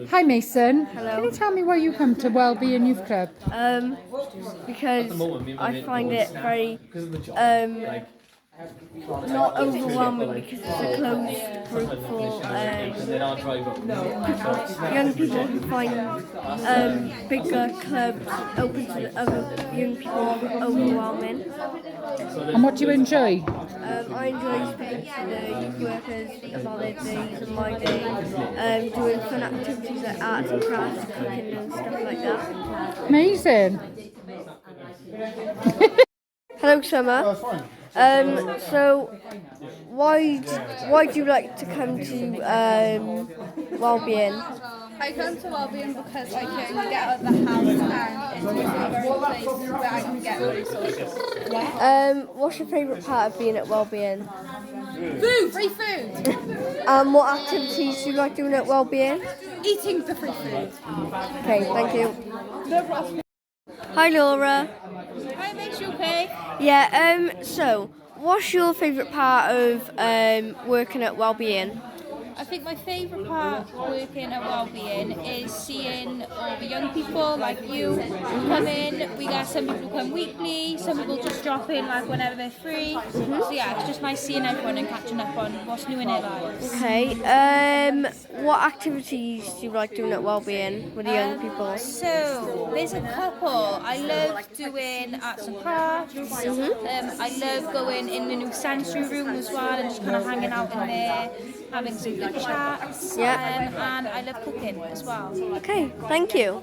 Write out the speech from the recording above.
Hi Mason. Hello. Can you tell me why you come to Wellbeing Youth Club? Because I find it very not overwhelming because it's a closed group for young people who find bigger clubs open to other young people overwhelming. And what do you enjoy? I enjoy speaking to the youth workers about their days and my day, doing fun activities like arts and crafts, cooking and stuff like that. Amazing. Hello, Summer. So why do you like to come to Wellbeing? I come to Wellbeing because I can get out of the house and it's a very place where I can get really social. What's your favourite part of being at Wellbeing? Food! Free food! What activities do you like doing at Wellbeing? Eating the free food. Okay, thank you. No problem. Hi, Laura. Hi, makes you okay? Yeah. So, what's your favourite part of working at Wellbeing? I think my favourite part of working at Wellbeing is seeing all the young people like you come in. We got some people who come weekly, some people just drop in like whenever they're free. So yeah, it's just nice seeing everyone and catching up on what's new in their lives. Okay. What activities do you like doing at Wellbeing with the young people? So there's a couple. I love doing arts and crafts. I love going in the new sensory room as well and just kind of hanging out in there, having some good chats. Yeah. And I love cooking as well. Okay, thank you.